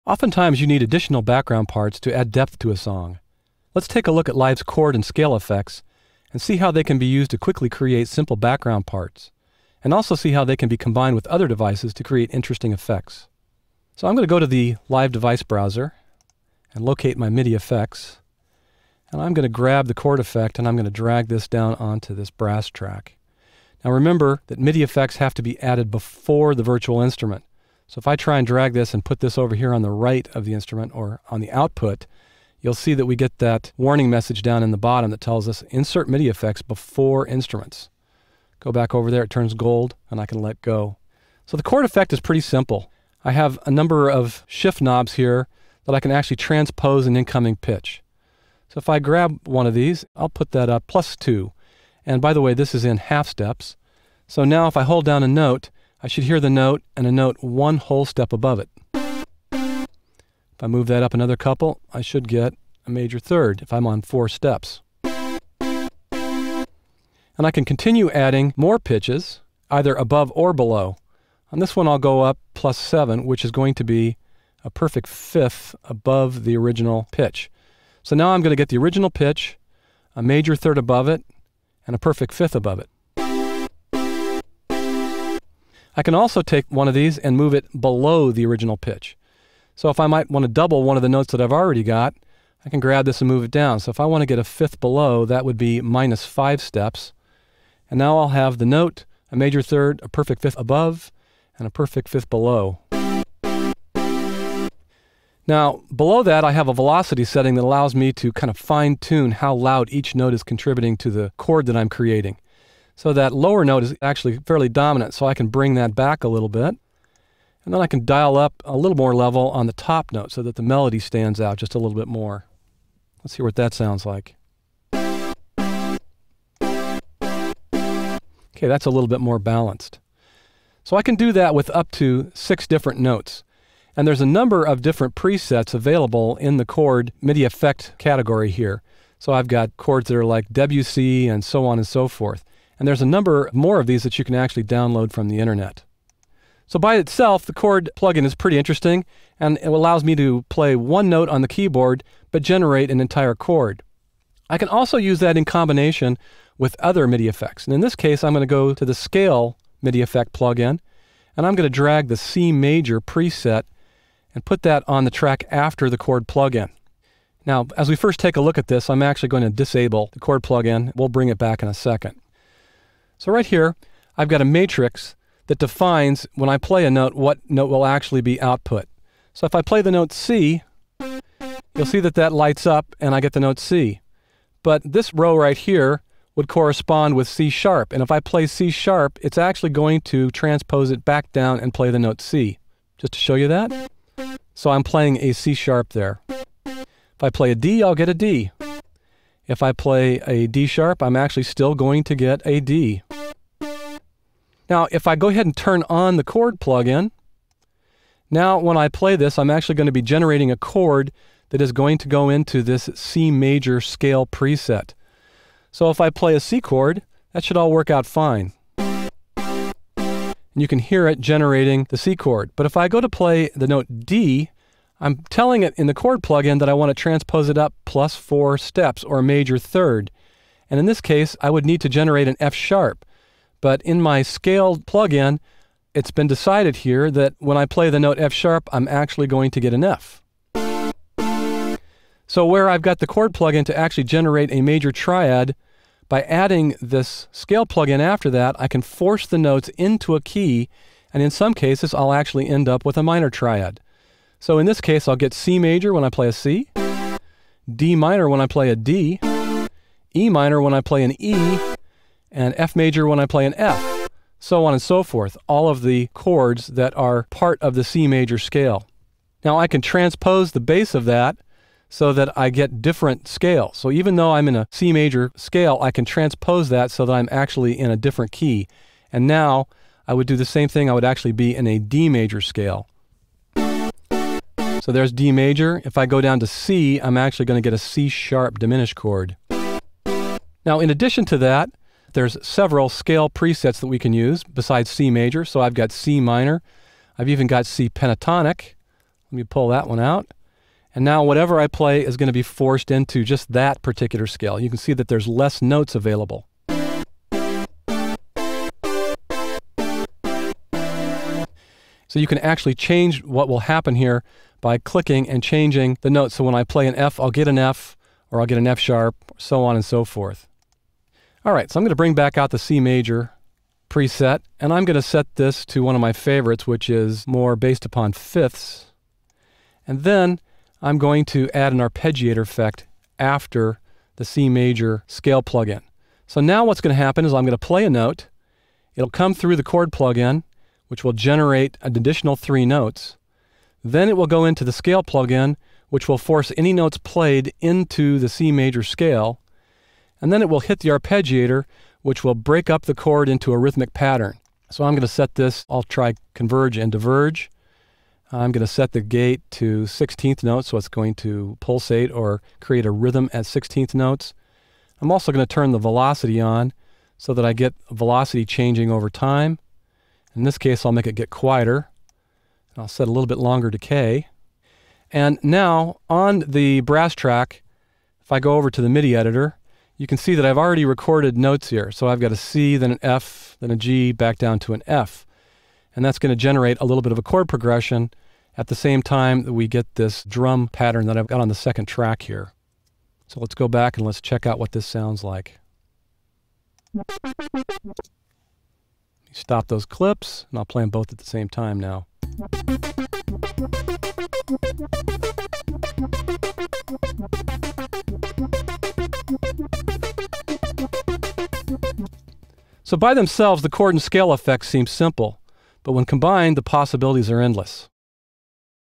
Oftentimes you need additional background parts to add depth to a song. Let's take a look at Live's chord and scale effects and see how they can be used to quickly create simple background parts, and also see how they can be combined with other devices to create interesting effects. So I'm going to go to the Live device browser and locate my MIDI effects, and I'm going to grab the chord effect and I'm going to drag this down onto this brass track. Now remember that MIDI effects have to be added before the virtual instrument. So if I try and drag this and put this over here on the right of the instrument or on the output, you'll see that we get that warning message down in the bottom that tells us insert MIDI effects before instruments. Go back over there, it turns gold, and I can let go. So the chord effect is pretty simple. I have a number of shift knobs here that I can actually transpose an incoming pitch. So if I grab one of these, I'll put that up +2. And by the way, this is in half steps. So now if I hold down a note, I should hear the note and a note one whole step above it. If I move that up another couple, I should get a major third if I'm on 4 steps. And I can continue adding more pitches, either above or below. On this one I'll go up +7, which is going to be a perfect fifth above the original pitch. So now I'm going to get the original pitch, a major third above it, and a perfect fifth above it. I can also take one of these and move it below the original pitch. So if I might want to double one of the notes that I've already got, I can grab this and move it down. So if I want to get a fifth below, that would be -5 steps. And now I'll have the note, a major third, a perfect fifth above, and a perfect fifth below. Now, below that, I have a velocity setting that allows me to kind of fine-tune how loud each note is contributing to the chord that I'm creating. So that lower note is actually fairly dominant, so I can bring that back a little bit. And then I can dial up a little more level on the top note so that the melody stands out just a little bit more. Let's hear what that sounds like. Okay, that's a little bit more balanced. So I can do that with up to 6 different notes. And there's a number of different presets available in the chord MIDI effect category here. So I've got chords that are like WC and so on and so forth. And there's a number more of these that you can actually download from the internet. So by itself, the chord plugin is pretty interesting, and it allows me to play one note on the keyboard but generate an entire chord. I can also use that in combination with other MIDI effects. And in this case, I'm going to go to the Scale MIDI effect plugin, and I'm going to drag the C major preset and put that on the track after the chord plugin. Now, as we first take a look at this, I'm actually going to disable the chord plugin. We'll bring it back in a second. So right here, I've got a matrix that defines when I play a note, what note will actually be output. So if I play the note C, you'll see that that lights up and I get the note C. But this row right here would correspond with C sharp. And if I play C sharp, it's actually going to transpose it back down and play the note C. Just to show you that. So I'm playing a C sharp there. If I play a D, I'll get a D. If I play a D sharp, I'm actually still going to get a D. Now, if I go ahead and turn on the chord plugin, now when I play this, I'm actually going to be generating a chord that is going to go into this C major scale preset. So if I play a C chord, that should all work out fine. And you can hear it generating the C chord. But if I go to play the note D, I'm telling it in the chord plugin that I want to transpose it up +4 steps, or a major third. And in this case, I would need to generate an F sharp. But in my scaled plugin, it's been decided here that when I play the note F sharp, I'm actually going to get an F. So where I've got the chord plugin to actually generate a major triad, by adding this scale plugin after that, I can force the notes into a key, and in some cases, I'll actually end up with a minor triad. So in this case, I'll get C major when I play a C, D minor when I play a D, E minor when I play an E, and F major when I play an F, so on and so forth, all of the chords that are part of the C major scale. Now I can transpose the bass of that so that I get different scales. So even though I'm in a C major scale, I can transpose that so that I'm actually in a different key. And now I would do the same thing. I would actually be in a D major scale. So there's D major. If I go down to C, I'm actually going to get a C sharp diminished chord. Now in addition to that, there's several scale presets that we can use besides C major. So I've got C minor. I've even got C pentatonic. Let me pull that one out. And now whatever I play is going to be forced into just that particular scale. You can see that there's less notes available. So you can actually change what will happen here by clicking and changing the notes. So when I play an F, I'll get an F, or I'll get an F sharp, so on and so forth. All right, so I'm going to bring back out the C major preset, and I'm going to set this to one of my favorites, which is more based upon fifths. And then I'm going to add an arpeggiator effect after the C major scale plugin. So now what's going to happen is I'm going to play a note. It'll come through the chord plugin, which will generate an additional 3 notes. Then it will go into the scale plugin, which will force any notes played into the C major scale. And then it will hit the arpeggiator, which will break up the chord into a rhythmic pattern. So I'm going to set this, I'll try converge and diverge. I'm going to set the gate to 16th notes, so it's going to pulsate or create a rhythm at 16th notes. I'm also going to turn the velocity on so that I get velocity changing over time. In this case, I'll make it get quieter. I'll set a little bit longer decay. And now on the brass track, if I go over to the MIDI editor, you can see that I've already recorded notes here. So I've got a C, then an F, then a G, back down to an F. And that's going to generate a little bit of a chord progression at the same time that we get this drum pattern that I've got on the second track here. So let's go back and let's check out what this sounds like. Stop those clips, and I'll play them both at the same time now. So by themselves, the chord and scale effects seem simple, but when combined, the possibilities are endless.